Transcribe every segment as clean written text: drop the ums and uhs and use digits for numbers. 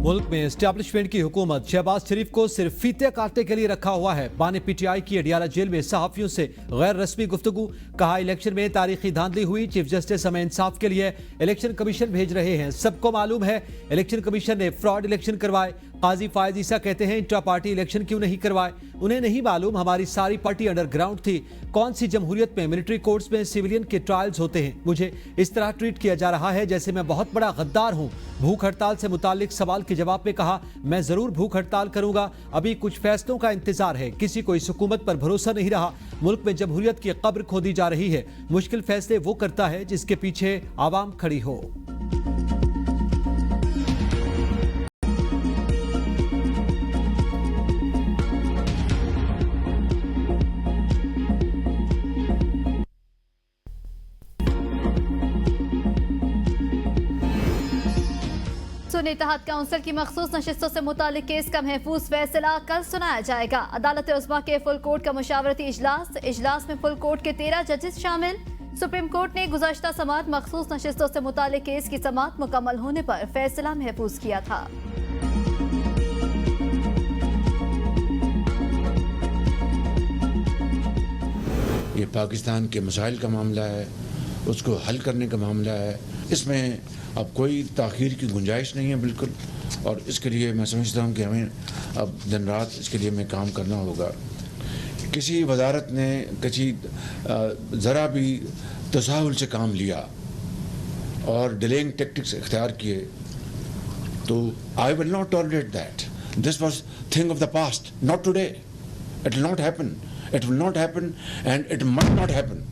मुल्क में एस्टैब्लिशमेंट की हुकूमत शहबाज शरीफ को सिर्फ फीते काटने के लिए रखा हुआ है। बाने पीटीआई की अडियाला जेल में सहाफियों से गैर रस्मी गुफ्तगू। कहा इलेक्शन में तारीखी धांधली हुई, चीफ जस्टिस हमें इंसाफ के लिए इलेक्शन कमीशन भेज रहे हैं। सबको मालूम है इलेक्शन कमीशन ने फ्रॉड इलेक्शन करवाए। काजी फायद ईसा कहते हैं इंट्रा पार्टी इलेक्शन क्यों नहीं करवाए, उन्हें नहीं मालूम हमारी सारी पार्टी अंडरग्राउंड थी। कौन सी जमहूरियत में मिलिट्री कोर्ट्स में सिविलियन के ट्रायल्स होते हैं। मुझे इस तरह ट्रीट किया जा रहा है जैसे मैं बहुत बड़ा गद्दार हूं। भूख हड़ताल से मुतालिक सवाल के जवाब में कहा मैं जरूर भूख हड़ताल करूंगा, अभी कुछ फैसलों का इंतजार है। किसी को इस हुकूमत पर भरोसा नहीं रहा। मुल्क में जमहूरियत की कब्र खोदी जा रही है। मुश्किल फैसले वो करता है जिसके पीछे आवाम खड़ी हो। सुन्नी इत्तेहाद काउंसिल की मखसूस नशिस्तों से मुतालिक केस का महफूज फैसला कल सुनाया जाएगा। अदालत उज़्मा के फुल कोर्ट का मुशावरती इजलास में फुल कोर्ट के 13 जजेस शामिल। सुप्रीम कोर्ट ने गुज़श्ता समात मखसूस नशिस्तों से मुतालिक केस की समात मुकम्मल होने पर फैसला महफूज किया था। ये पाकिस्तान के मसाइल का मामला है, उसको हल करने का मामला है। इसमें अब कोई ताख़ीर की गुंजाइश नहीं है बिल्कुल, और इसके लिए मैं समझता हूँ कि हमें अब दिन रात इसके लिए हमें काम करना होगा। किसी वजारत ने ज़रा भी तसाहुल से काम लिया और डिलेइंग टैक्टिक्स इख्तियार किए तो I will not tolerate that. This was thing of the past, not today. It will not happen, it will not happen and it must not happen.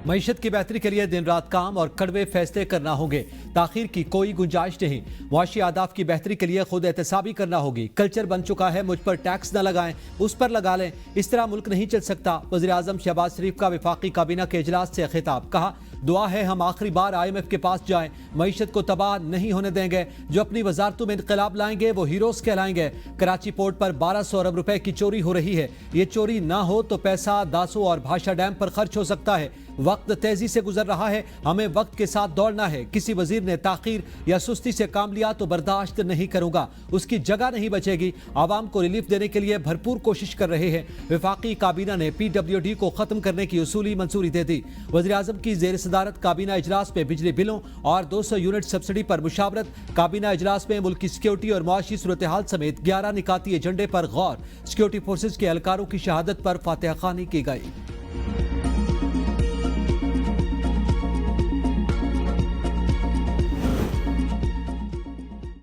मईशत की बेहतरी के लिए दिन रात काम और कड़वे फैसले करना होंगे। ताखीर की कोई गुंजाइश नहीं। मुआशी आदाब की बेहतरी के लिए खुद एहतसाबी करना होगी। कल्चर बन चुका है मुझ पर टैक्स न लगाएं, उस पर लगा लें। इस तरह मुल्क नहीं चल सकता। वज़ीर आज़म शहबाज शरीफ का वफाकी काबीना के इजलास से खिताब। कहा दुआ है हम आखिरी बार IMF के पास जाएं। मईशत को तबाह नहीं होने देंगे। जो अपनी वजारतों में इनकलाब लाएंगे वो हीरोज कहलाएंगे। कराची पोर्ट पर 1200 अरब रुपए की चोरी हो रही है। ये चोरी ना हो तो पैसा दासो और भाषा डैम पर खर्च हो सकता है। वक्त तेजी से गुजर रहा है, हमें वक्त के साथ दौड़ना है। किसी वजीर ने ताखीर या सुस्ती से काम लिया तो बर्दाश्त नहीं करूंगा, उसकी जगह नहीं बचेगी। आवाम को रिलीफ देने के लिए भरपूर कोशिश कर रहे हैं। वफाकी काबीना ने PWD को खत्म करने की उसूली मंजूरी दे दी। वज़ीर आज़म की जेर सदारत काबीना इजलास में बिजली बिलों और 200 यूनिट सब्सिडी पर मुशावरत। काबीना इजलास में मुल्क की सिक्योरिटी और मुआशी सूरत हाल समेत 11 निकाती एजेंडे पर गौर। सिक्योरिटी फोर्सेज के एहलकारों की शहादत पर फातिहा खानी की गई।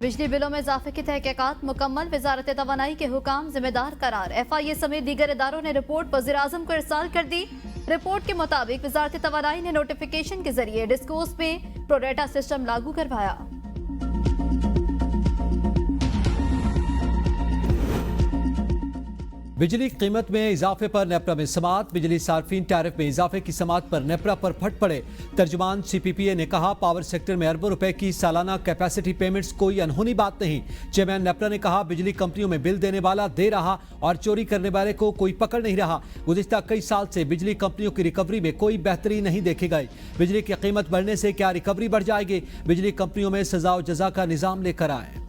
बिजली बिलों में इजाफे की तहकीकात मुकम्मल। वजारत तवानाई के हुकाम जिम्मेदार करार। FIA समेत दीगर इदारों ने रिपोर्ट वज़ीर आज़म को इरसाल कर दी। रिपोर्ट के मुताबिक वजारत तवानाई ने नोटिफिकेशन के जरिए डिस्कोर्स में प्रोडेटा सिस्टम लागू करवाया। बिजली कीमत में इजाफे पर नेपरा में समात। बिजली सार्फिन टैरिफ में इजाफे की समात पर नेपरा पर फट पड़े। तर्जुमान CPPA ने कहा पावर सेक्टर में अरबों रुपए की सालाना कैपेसिटी पेमेंट्स कोई अनहोनी बात नहीं। चेयरमैन नेपरा ने कहा बिजली कंपनियों में बिल देने वाला दे रहा और चोरी करने वाले को कोई पकड़ नहीं रहा। गुज़िश्ता कई साल से बिजली कंपनियों की रिकवरी में कोई बेहतरी नहीं देखी गई। बिजली की कीमत बढ़ने से क्या रिकवरी बढ़ जाएगी। बिजली कंपनियों में सजा और जजा का निजाम लेकर आए।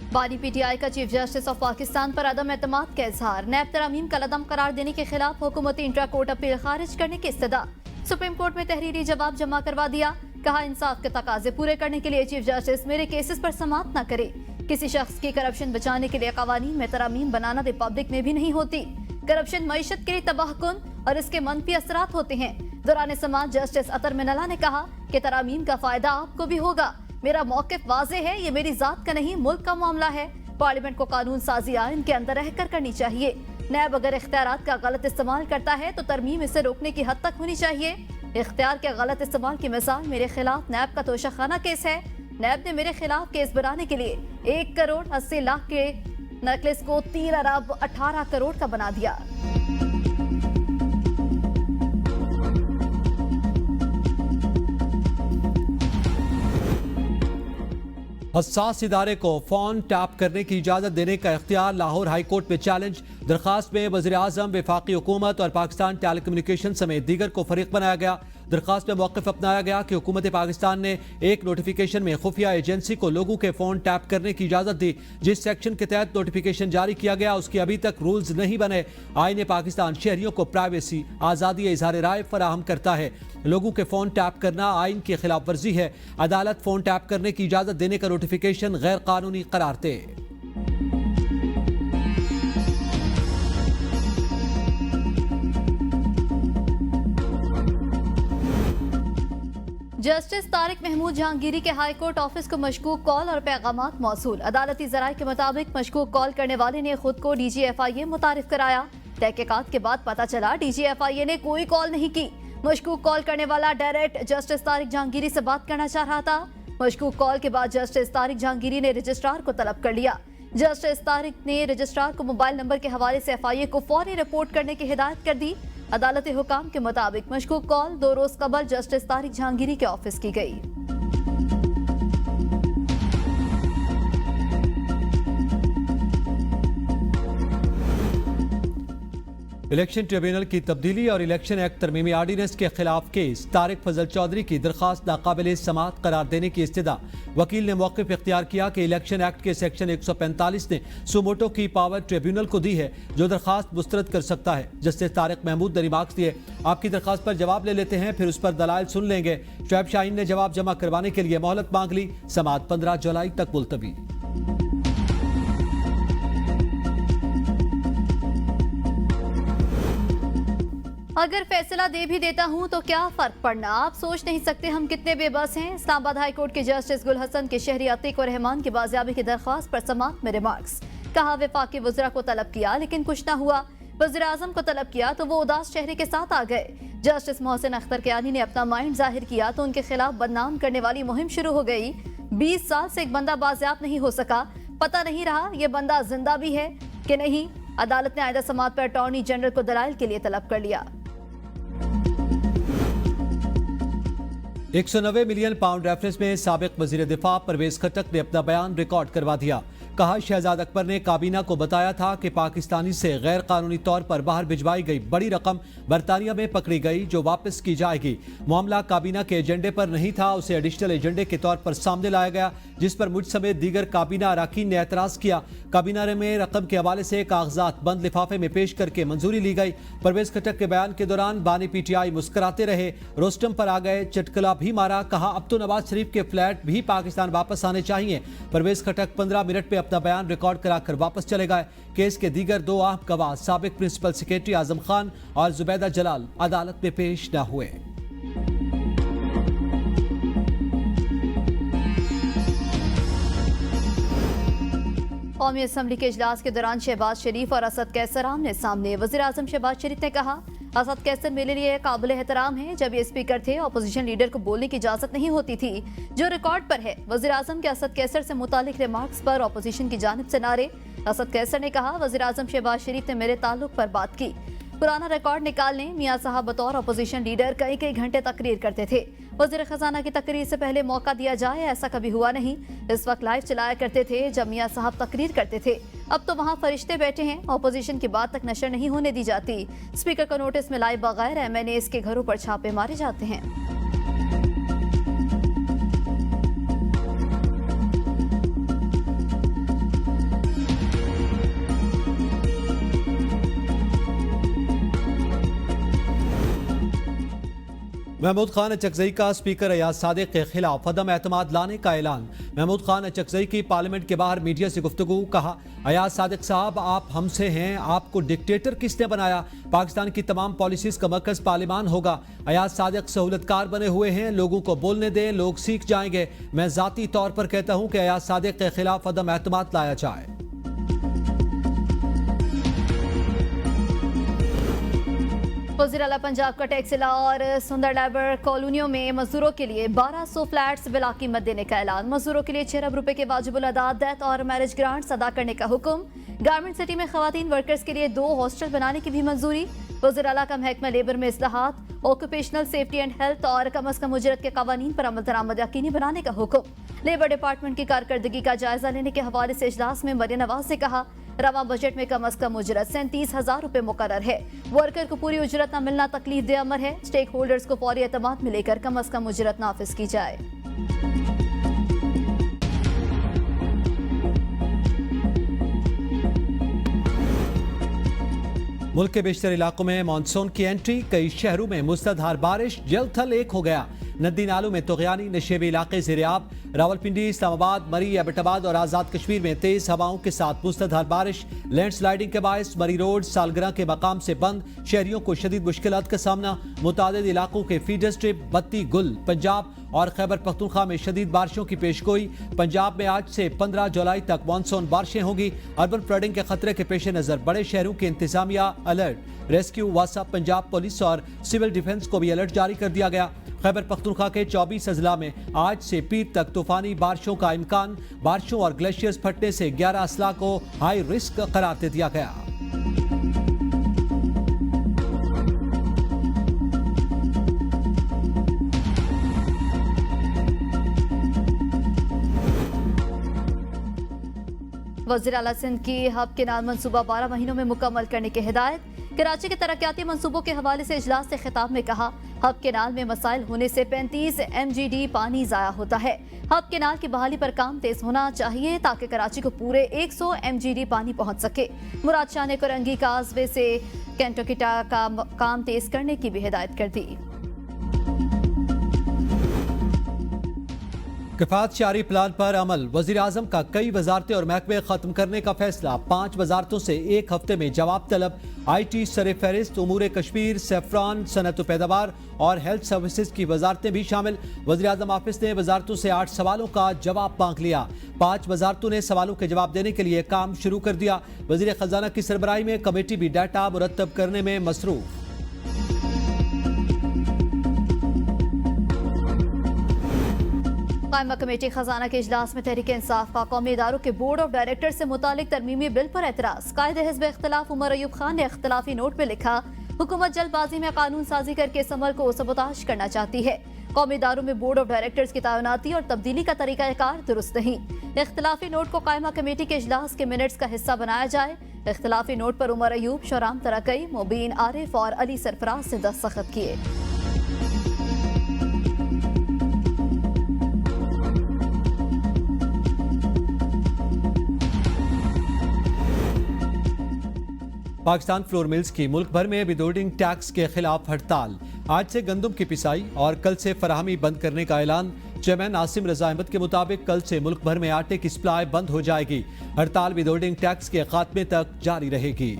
बानी PTI का चीफ जस्टिस ऑफ पाकिस्तान पर अदम एतमाद का इजहार। नैब तरामीम का लदम करार देने के खिलाफ हुकूमती इंट्रा कोर्ट अपील खारिज करने की इस्तदा। सुप्रीम कोर्ट में तहरीरी जवाब जमा करवा दिया। कहा इंसाफ के तकाजे पूरे करने के लिए चीफ जस्टिस मेरे केसेस पर समात न करे। किसी शख्स की करप्शन बचाने के लिए कवानीन में तरामीम बनाना रिपब्लिक में भी नहीं होती। करप्शन मईशत के लिए तबाहकुन और इसके मनफी असरात होते हैं। दौरान समात जस्टिस अतर मिनल्ला ने कहा कि तरामीम का फायदा आपको भी होगा। मेरा मौक़िफ़ वाज़े है, ये मेरी जात का नहीं मुल्क का मामला है। पार्लियामेंट को कानून साजी आइन के अंदर रहकर करनी चाहिए। नैब अगर इख्तियारात का गलत इस्तेमाल करता है तो तरमीम इसे रोकने की हद तक होनी चाहिए। इख्तियार के गलत इस्तेमाल की मिसाल मेरे खिलाफ नैब का तोशाखाना केस है। नैब ने मेरे खिलाफ केस बनाने के लिए 1 करोड़ 80 लाख के नेकलेस को 3 अरब 18 करोड़ का बना दिया। हसास इदारे को फोन टैप करने की इजाजत देने का इख्तियार लाहौर हाई कोर्ट में चैलेंज। दरखास्त में वज़ीर आज़म, वफाकी हुकूमत और पाकिस्तान टेलीकम्युनिकेशन समेत दीगर को फरीक बनाया गया। दरखास्त में मौक़िफ़ अपनाया गया कि हुकूमत पाकिस्तान ने एक नोटिफिकेशन में खुफिया एजेंसी को लोगों के फ़ोन टैप करने की इजाज़त दी। जिस सेक्शन के तहत नोटिफिकेशन जारी किया गया उसके अभी तक रूल्स नहीं बने। आईन पाकिस्तान शहरियों को प्राइवेसी, आज़ादी इज़हार राय फराहम करता है। लोगों के फ़ोन टैप करना आइन की खिलाफ वर्जी है। अदालत फ़ोन टैप करने की इजाज़त देने का नोटिफिकेशन गैर कानूनी करार दे। जस्टिस तारिक महमूद जहांगीरी के हाई कोर्ट ऑफिस को मशकूक कॉल और पैगामात मौसूल। अदालती जराये के मुताबिक मशकूक कॉल करने वाले ने खुद को DGFIA मुतारिफ कराया। तहकीकात के बाद पता चला DGFIA ने कोई कॉल नहीं की। मशकूक कॉल करने वाला डायरेक्ट जस्टिस तारिक जहांगीरी से बात करना चाह रहा था। मशकूक कॉल के बाद जस्टिस तारिक जहांगीरी ने रजिस्ट्रार को तलब कर लिया। जस्टिस तारिक ने रजिस्ट्रार को मोबाइल नंबर के हवाले से FIA को फौरी रिपोर्ट करने की हिदायत कर दी। अदालती हुकाम के मुताबिक मशकूक कॉल 2 रोज कबल जस्टिस तारिक जहांगीरी के ऑफिस की गई। इलेक्शन ट्रिब्यूनल की तब्दीली और इलेक्शन एक्ट तरमीमी आर्डीनेंस के खिलाफ केस। तारिक फजल चौधरी की दरखास्त नाकाबिल समाअत करार देने की इस्तदा। वकील ने मौक़िफ़ इख्तियार किया कि इलेक्शन एक्ट के सेक्शन 145 ने सुमोटो की पावर ट्रिब्यूनल को दी है जो दरखास्त मुस्तरद कर सकता है। जस्टिस तारिक महमूद ने रिमार्क्स दिए, आपकी दरखास्त पर जवाब ले लेते हैं, फिर उस पर दलाइल सुन लेंगे। शुएब शाहीन ने जवाब जमा करवाने के लिए मोहलत मांग ली। समाअत 15 जुलाई तक मुलतवी। अगर फैसला दे भी देता हूं तो क्या फर्क पड़ना, आप सोच नहीं सकते हम कितने बेबस हैं। इस्लामाबाद हाई कोर्ट के जस्टिस गुल हसन के शहरी अतीक और रहमान की बाजियाबी की दरख्वास्त पर समाअत में रिमार्क्स। कहा वफाकी वज़रा को तलब किया लेकिन कुछ ना हुआ। वज़ीर आज़म को तलब किया तो वो उदास चेहरे के साथ आ गए। जस्टिस मोहसिन अख्तर कियानी ने अपना माइंड जाहिर किया तो उनके खिलाफ बदनाम करने वाली मुहिम शुरू हो गई। 20 साल से एक बंदा बाजियाब नहीं हो सका, पता नहीं रहा ये बंदा जिंदा भी है कि नहीं। अदालत ने आयदा समाअत पर अटॉर्नी जनरल को दलाइल के लिए तलब कर लिया। 190 मिलियन पाउंड रेफरेंस में साबिक वजीर दिफा परवेज खट्टक ने अपना बयान रिकॉर्ड करवा दिया। कहा, शहजाद अकबर ने काबीना को बताया था कि पाकिस्तानी से गैर कानूनी तौर पर बाहर भिजवाई गई बड़ी रकम बरतानिया में पकड़ी गई जो वापस की जाएगी। मामला काबीना के एजेंडे पर नहीं था, उसे एडिशनल एजेंडे के तौर पर सामने लाया गया जिस पर मुझ समेत दीगर काबीना अरकान ने एतराज किया। काबीना में रकम के हवाले से कागजात बंद लिफाफे में पेश करके मंजूरी ली गई। परवेज खट्टक के बयान के दौरान बानी PTI मुस्कुराते रहे, रोस्टम पर आ गए, चटकला भी मारा। कहा, अब तो नवाज शरीफ के फ्लैट भी पाकिस्तान वापस आने चाहिए। परवेज खट्टक 15 मिनट में अपना बयान रिकॉर्ड कराकर वापस चले गए। केस के दीगर 2 अहम गवाह साबिक प्रिंसिपल सेक्रेटरी आजम खान और जुबैदा जलाल अदालत में पेश न हुए। कौमी असम्बली के इजलास के दौरान शहबाज शरीफ और असद कैसर आमने सामने। वज़ीर आज़म शहबाज शरीफ ने कहा, असद कैसर मेरे लिए काबिल एहतराम है। जब ये स्पीकर थे अपोजिशन लीडर को बोलने की इजाजत नहीं होती थी जो रिकॉर्ड पर है। वज़ीर आज़म के असद कैसर से मुतालिक रिमार्क्स पर अपोजिशन की जानिब से नारे। असद कैसर ने कहा, वज़ीर आज़म शहबाज शरीफ ने मेरे ताल्लुक पर बात की। पुराना रिकॉर्ड निकाल लें, मियाँ साहब बतौर अपोजिशन लीडर कई कई घंटे तकरीर करते थे। वज़ीर खजाना की तकरीर से पहले मौका दिया जाए, ऐसा कभी हुआ नहीं। इस वक्त लाइव चलाया करते थे जब मियाँ साहब तकरीर करते थे। अब तो वहाँ फरिश्ते बैठे हैं, अपोजिशन की बात तक नशर नहीं होने दी जाती। स्पीकर को नोटिस में लाए बगैर MNAs के घरों पर छापे मारे जाते हैं। महमूद खान अचकजई का स्पीकर अयाज सादिक के खिलाफ अदम एतमाद लाने का ऐलान। महमूद खान अचकजई की पार्लियामेंट के बाहर मीडिया से गुफ्तगू। कहा, अयाज सादिक साहब आप हमसे हैं, आपको डिक्टेटर किसने बनाया? पाकिस्तान की तमाम पॉलिसीज का मरकज पार्लियामान होगा। अयाज सादिक सहूलतकार बने हुए हैं, लोगों को बोलने दें, लोग सीख जाएंगे। मैं जाती तौर पर कहता हूं कि अयाज सादिक के खिलाफ अदम एतमाद लाया जाए। वज़ीर आला पंजाब का टैक्स और सुंदर लेबर कॉलोनियों में मजदूरों के लिए 1200 फ्लैट्स बिला कीमत देने का ऐलान। मजदूरों के लिए 6 अरब रुपए के वाजिबुल अदा डेथ और मैरिज ग्रांट्स अदा करने का हुक्म। गारमेंट सिटी में खवातीन वर्कर्स के लिए 2 हॉस्टल बनाने की भी मंजूरी। वज़ीर आला का महकमा लेबर में इस्लाहात, ऑक्यूपेशनल सेफ्टी एंड हेल्थ और कम अज कम उजरत के कवानीन पर अमल दरामद यकीनी बनाने का हुक्म। लेबर डिपार्टमेंट की कारकर्दगी का जायजा लेने के हवाले से इजलास में मरियम नवाज ने कहा, रवा बजट में कम अज कम उजरत 37,000 रुपए मुकर्रर है। वर्कर को पूरी उजरत न मिलना तकलीफ दे अमर है। स्टेक होल्डर्स को फौरी एतमाद में लेकर कम अज कम उजरत नाफिज की जाए। मुल्क के बेशतर इलाकों में मानसून की एंट्री, कई शहरों में मुसलधार बारिश, जल थल एक हो गया। नदी नालों में तुग़यानी, नशेबी इलाके ज़ेर-ए-आब। रावलपिंडी, इस्लामाबाद, मरी, एबटाबाद और आज़ाद कश्मीर में तेज हवाओं के साथ मुसलधार बारिश। लैंडस्लाइडिंग के बायस मरी रोड सालगिरह के मकाम से बंद, शहरियों को शदीद मुश्किलात का सामना। मुतादिद इलाकों के फीडर स्ट्रिप बत्ती गुल। पंजाब और खैबर पख्तूनख्वा में शदीद बारिशों की पेशगोई। पंजाब में आज से 15 जुलाई तक मानसून बारिशें होंगी। अर्बन फ्लडिंग के खतरे के पेश नजर बड़े शहरों के इंतजामिया अलर्ट। रेस्क्यू, वासा, पंजाब पुलिस और सिविल डिफेंस को भी अलर्ट जारी कर दिया गया। खैबर पख्तूनख्वा के 24 अजला में आज से पीर तक तूफानी बारिशों का इम्कान। बारिशों और ग्लेशियर्स फटने से 11 अजला को हाई रिस्क करार दे दिया गया। वज़ीर आला सिंध की हब केनाल मंसूबा 12 महीनों में मुकम्मल करने की हिदायत। कराची के तरक्याती मंसूबों के हवाले से इजलास से खिताब में कहा, हब केनाल में मसाइल होने से 35 MGD पानी जाया होता है। हब केनाल की बहाली पर काम तेज होना चाहिए ताकि कराची को पूरे 100 MGD पानी पहुंच सके। मुराद शाह ने कुरंगी काजवे से कैंटोकिटा का काम तेज करने की भी हिदायत कर दी। किफायत शारी प्लान पर अमल, वजीर आजम का कई वजारतें और महकमे खत्म करने का फैसला। 5 वजारतों से 1 हफ्ते में जवाब तलब। IT सरे फहरिस्त, उमूर कश्मीर, सेफ्रान, सनत पैदावार और हेल्थ सर्विसेज की वजारतें भी शामिल। वजीर आजम ऑफिस ने वजारतों से 8 सवालों का जवाब मांग लिया। 5 वजारतों ने सवालों के जवाब देने के लिए काम शुरू कर दिया। वजीर खजाना की सरबराही में कमेटी भी डाटा मुरतब करने में मसरूफ। कायमा कमेटी खजाना के इजलास में तहरीक इंसाफ का कौमी इदारों के बोर्ड ऑफ डायरेक्टर से मुतालिक तरमीमी बिल पर एतराज। कायदे हिज़्ब इख्तिलाफ उमर अयूब खान ने इख्तिलाफी नोट में लिखा, हुकूमत जल्दबाजी में कानून साजी करके इस अमल को सबोताश करना चाहती है। कौमी इदारों में बोर्ड ऑफ डायरेक्टर्स की तैनाती और तब्दीली का तरीकाकार दुरुस्त नहीं। इख्तिलाफी नोट को कायमा कमेटी के इजलास के मिनट्स का हिस्सा बनाया जाए। इख्तिलाफी नोट पर उमर अयूब, शोराम तरकई, मुबीन आरिफ और अली सरफराज ने दस्तखत किए। पाकिस्तान फ्लोर मिल्स की मुल्क भर में विदहोल्डिंग टैक्स के खिलाफ हड़ताल। आज से गंदम की पिसाई और कल से फराहमी बंद करने का ऐलान। चेयरमैन आसिम रजा अहमद के मुताबिक कल से मुल्क भर में आटे की सप्लाई बंद हो जाएगी। हड़ताल विदहोल्डिंग टैक्स के खात्मे तक जारी रहेगी।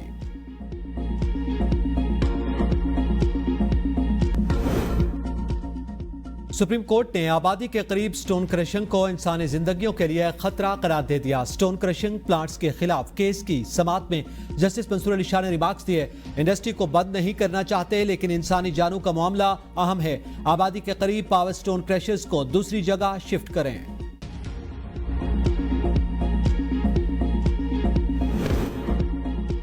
सुप्रीम कोर्ट ने आबादी के करीब स्टोन क्रशिंग को इंसानी जिंदगियों के लिए खतरा करार दे दिया। स्टोन क्रशिंग प्लांट्स के खिलाफ केस की समाअत में जस्टिस मंसूर अली शाह ने रिमार्क्स दिए, इंडस्ट्री को बंद नहीं करना चाहते लेकिन इंसानी जानों का मामला अहम है। आबादी के करीब पावर स्टोन क्रशर्स को दूसरी जगह शिफ्ट करें।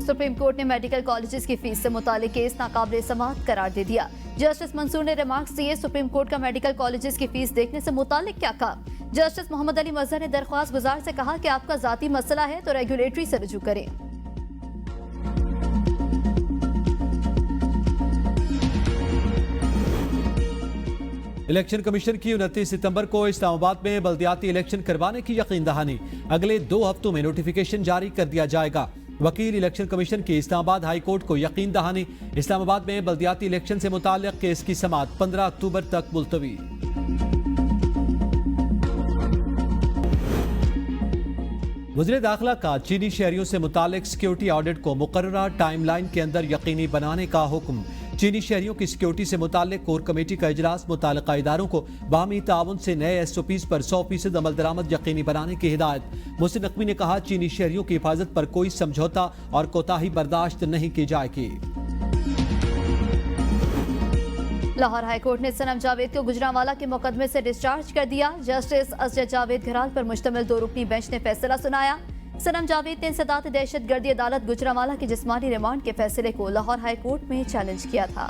सुप्रीम कोर्ट ने मेडिकल कॉलेजेस की फीस से मुतालिक केस नाकाबिल समाअत करार दे दिया। जस्टिस मंसूर ने रिमार्क्स दिए, सुप्रीम कोर्ट का मेडिकल कॉलेजेस की फीस देखने से मुतालिक क्या काम। जस्टिस मोहम्मद अली मजहर ने दरख्वास्त गुजार से कहा कि आपका जाती मसला है तो रेगुलेटरी से रुजू करें। इलेक्शन कमीशन की 29 सितंबर को इस्लामाबाद में बल्दियाती इलेक्शन करवाने की यकीन दहानी। अगले 2 हफ्तों में नोटिफिकेशन जारी कर दिया जाएगा। वकील इलेक्शन कमीशन की इस्लामाबाद हाई कोर्ट को यकीन दहानी। इस्लामाबाद में बल्दियाती इलेक्शन से मुताल्लिक केस की समाअत 15 अक्टूबर तक मुलतवी। वज़ीर दाखिला का चीनी शहरियों से मुताल्लिक सिक्योरिटी ऑडिट को मुकर्ररा टाइमलाइन के अंदर यकीनी बनाने का हुक्म। चीनी शहरियों की सिक्योरिटी से मुताल्लिक कोर कमेटी का इजलास, मुताल्लिका इदारों को बाहमी ताउन से नए SOPs पर 100% अमल दरामद यकीनी बनाने की हिदायत। मोहसिन नकवी ने कहा, चीनी शहरियों की हिफाजत पर कोई समझौता और कोताही बर्दाश्त नहीं की जाएगी। लाहौर हाईकोर्ट ने सनम जावेद को गुजरांवाला के मुकदमे से डिस्चार्ज कर दिया। जस्टिस असजद जावेद घराल पर मुश्तमिल 2 रुकनी बेंच ने फैसला सुनाया। सनम जावेद ने इंसदाद दहशतगर्दी अदालत गुजरांवाला की जिस्मानी रिमांड के फैसले को लाहौर हाई कोर्ट में चैलेंज किया था।